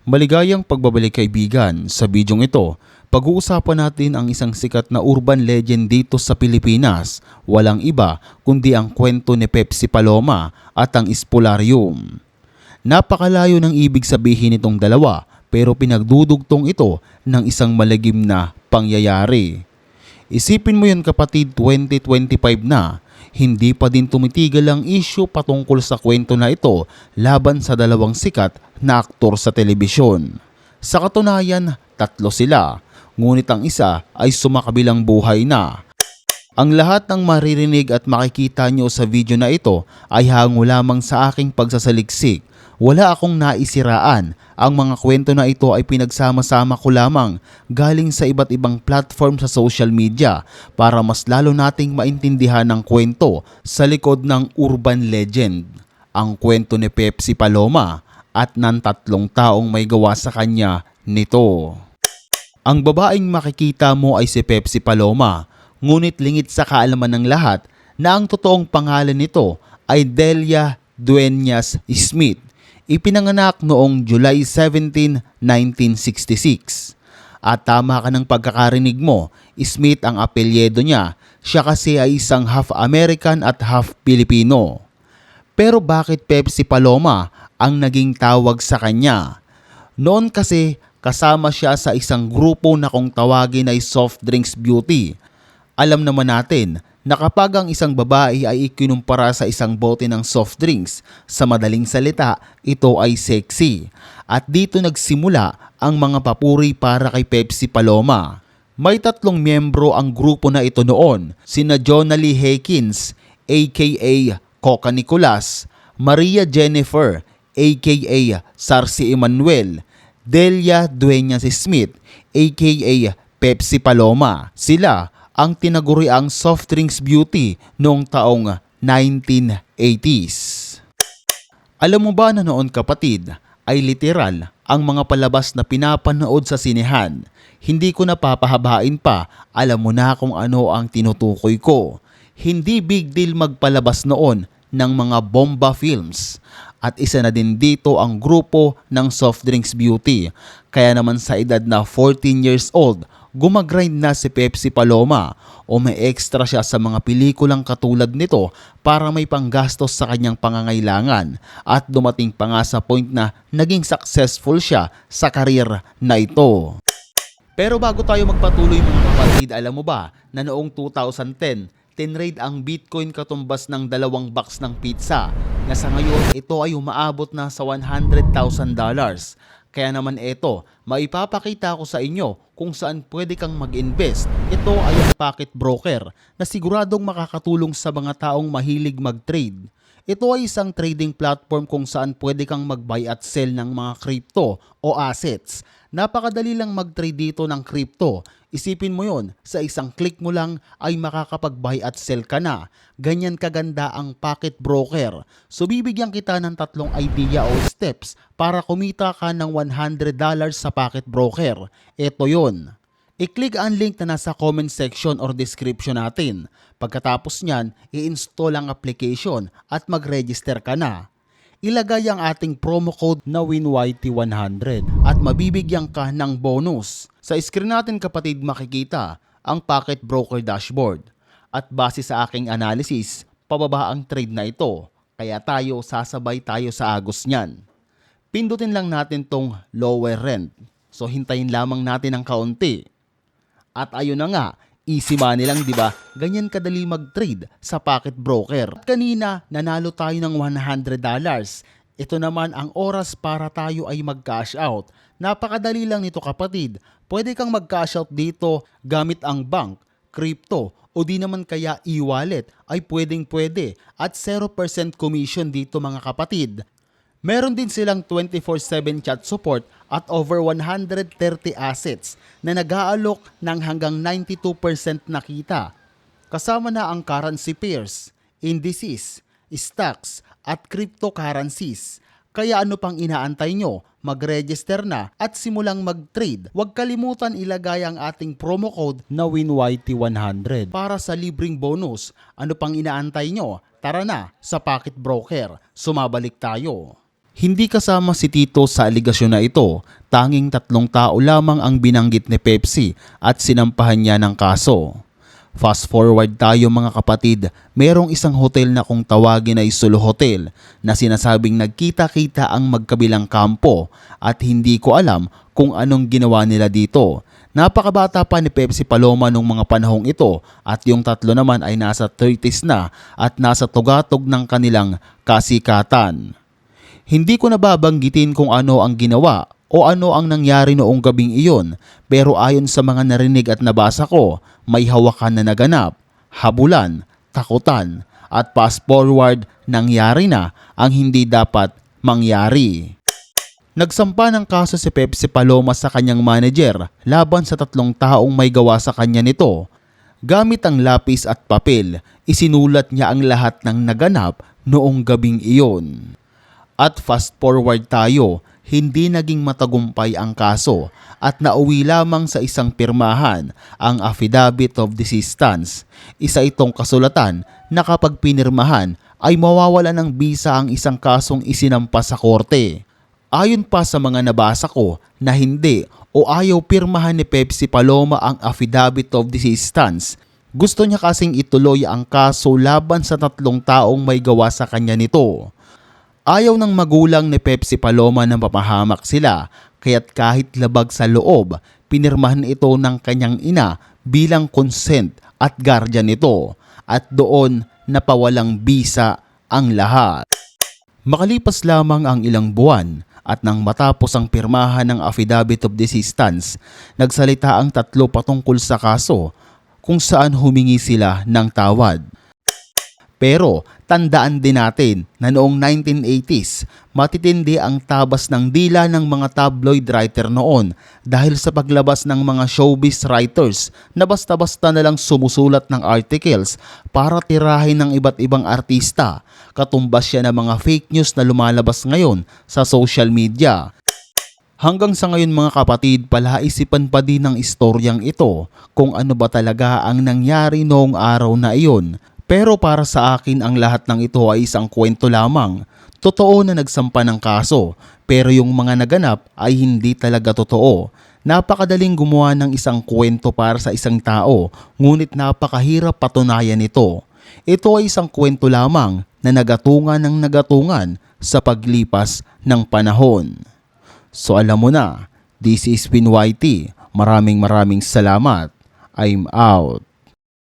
Maligayang pagbabalik kaibigan, sa bidyong ito, pag-uusapan natin ang isang sikat na urban legend dito sa Pilipinas. Walang iba kundi ang kwento ni Pepsi Paloma at ang Espolarium. Napakalayo ng ibig sabihin nitong dalawa pero pinagdudugtong ito ng isang malagim na pangyayari. Isipin mo yun kapatid, 2025 na. Hindi pa din tumitigil ang issue patungkol sa kwento na ito laban sa dalawang sikat na aktor sa telebisyon. Sa katunayan, tatlo sila, ngunit ang isa ay sumakabilang buhay na. Ang lahat ng maririnig at makikita nyo sa video na ito ay hango lamang sa aking pagsasaliksik. Wala akong naisiraan. Ang mga kwento na ito ay pinagsama-sama ko lamang galing sa iba't ibang platform sa social media para mas lalo nating maintindihan ang kwento sa likod ng urban legend. Ang kwento ni Pepsi Paloma at ng tatlong taong may gawa sa kanya nito. Ang babaeng makikita mo ay si Pepsi Paloma, ngunit lingid sa kaalaman ng lahat na ang totoong pangalan nito ay Delia Dueñas Smith. Ipinanganak noong July 17, 1966. At tama ka ng pagkakarinig mo, Smith ang apelyedo niya. Siya kasi ay isang half American at half Filipino. Pero bakit Pepsi Paloma ang naging tawag sa kanya? Noon kasi kasama siya sa isang grupo na kung tawagin ay soft drinks beauty. Alam naman natin na kapag ang isang babae ay ikinumpara sa isang bote ng soft drinks, sa madaling salita, ito ay sexy. At dito nagsimula ang mga papuri para kay Pepsi Paloma. May tatlong miyembro ang grupo na ito noon, sina Jonalie Haykins, aka Coca Nicolas, Maria Jennifer, aka Sarcy Emanuel, Delia Dueñas Smith, aka Pepsi Paloma. Sila ang tinaguriang soft drinks beauty noong taong 1980s. Alam mo ba na noon kapatid ay literal ang mga palabas na pinapanood sa sinehan. Hindi ko napapahabain pa, alam mo na kung ano ang tinutukoy ko. Hindi big deal magpalabas noon ng mga bomba films. At isa na din dito ang grupo ng soft drinks beauty. Kaya naman sa edad na 14 years old, gumagrind na si Pepsi Paloma o may extra siya sa mga pelikulang katulad nito para may panggastos sa kanyang pangangailangan at dumating pa nga sa point na naging successful siya sa karir na ito. Pero bago tayo magpatuloy mga kapatid, alam mo ba na noong 2010, tinrade ang Bitcoin katumbas ng 2 box ng pizza na sa ngayon ito ay umaabot na sa $100,000. Kaya naman ito, maipapakita ko sa inyo kung saan pwede kang mag-invest. Ito ay ang Pocket Broker na siguradong makakatulong sa mga taong mahilig mag-trade. Ito ay isang trading platform kung saan pwede kang mag-buy at sell ng mga crypto o assets. Napakadali lang mag-trade dito ng crypto. Isipin mo yon, sa isang click mo lang ay makakapag-buy at sell ka na. Ganyan kaganda ang Pocket Broker. So bibigyan kita ng tatlong idea o steps para kumita ka ng $100 sa Pocket Broker. Ito yon. I-click ang link na nasa comment section or description natin. Pagkatapos nyan, i-install ang application at mag-register ka na. Ilagay ang ating promo code na WINYT100 at mabibigyan ka ng bonus. Sa screen natin kapatid makikita ang Pocket Broker dashboard. At base sa aking analysis, pababa ang trade na ito. Kaya sasabay tayo sa agos niyan. Pindutin lang natin tong lower rent. So hintayin lamang natin ng kaunti. At ayun na nga, easy money lang, di ba? Ganyan kadali mag-trade sa Pocket Broker. At kanina, nanalo tayo ng $100. Ito naman ang oras para tayo ay mag-cash out. Napakadali lang nito kapatid. Pwede kang mag-cash out dito gamit ang bank, crypto, o di naman kaya e-wallet ay pwedeng-pwede. At 0% commission dito mga kapatid. Meron din silang 24/7 chat support at over 130 assets na nag-aalok ng hanggang 92% na kita. Kasama na ang currency pairs, indices, stocks at cryptocurrencies. Kaya ano pang inaantay nyo? Mag-register na at simulang mag-trade. Huwag kalimutan ilagay ang ating promo code na WINYT100 para sa libreng bonus. Ano pang inaantay nyo? Tara na sa Pocket Broker. Sumabalik tayo. Hindi kasama si Tito sa aligasyon na ito, tanging 3 tao lamang ang binanggit ni Pepsi at sinampahan niya ng kaso. Fast forward tayo mga kapatid, merong isang hotel na kung tawagin ay Sulu Hotel na sinasabing nagkita-kita ang magkabilang kampo at hindi ko alam kung anong ginawa nila dito. Napakabata pa ni Pepsi Paloma nung mga panahong ito at yung tatlo naman ay nasa 30s na at nasa tugatog ng kanilang kasikatan. Hindi ko nababanggitin kung ano ang ginawa o ano ang nangyari noong gabing iyon, pero ayon sa mga narinig at nabasa ko, may hawakan na naganap, habulan, takutan, at fast forward nangyari na ang hindi dapat mangyari. Nagsampa ng kaso si Pepsi Paloma sa kanyang manager laban sa 3 taong may gawa sa kanya nito. Gamit ang lapis at papel, isinulat niya ang lahat ng naganap noong gabing iyon. At fast forward tayo, hindi naging matagumpay ang kaso at nauwi lamang sa isang pirmahan ang Affidavit of Desistance. Isa itong kasulatan na kapag pinirmahan ay mawawala ng bisa ang isang kasong isinampa sa korte. Ayon pa sa mga nabasa ko na hindi o ayaw pirmahan ni Pepsi Paloma ang Affidavit of Desistance. Gusto niya kasing ituloy ang kaso laban sa 3 taong may gawa sa kanya nito. Ayaw ng magulang ni Pepsi Paloma na mapahamak sila, kaya't kahit labag sa loob, pinirmahan ito ng kanyang ina bilang consent at guardian nito at doon napawalang bisa ang lahat. Makalipas lamang ang ilang buwan at nang matapos ang pirmahan ng Affidavit of Desistance, nagsalita ang 3 patungkol sa kaso kung saan humingi sila ng tawad. Pero tandaan din natin na noong 1980s, matitindi ang tabas ng dila ng mga tabloid writer noon dahil sa paglabas ng mga showbiz writers na basta-basta na lang sumusulat ng articles para tirahin ng iba't ibang artista. Katumbas siya ng mga fake news na lumalabas ngayon sa social media. Hanggang sa ngayon mga kapatid, palaisipan pa din ng istoryang ito kung ano ba talaga ang nangyari noong araw na iyon. Pero para sa akin ang lahat ng ito ay isang kwento lamang. Totoo na nagsampa ng kaso, pero yung mga naganap ay hindi talaga totoo. Napakadaling gumawa ng isang kwento para sa isang tao, ngunit napakahirap patunayan ito. Ito ay isang kwento lamang na nagatungan ng nagatungan sa paglipas ng panahon. So alam mo na, this is Pin YT. Maraming salamat. I'm out.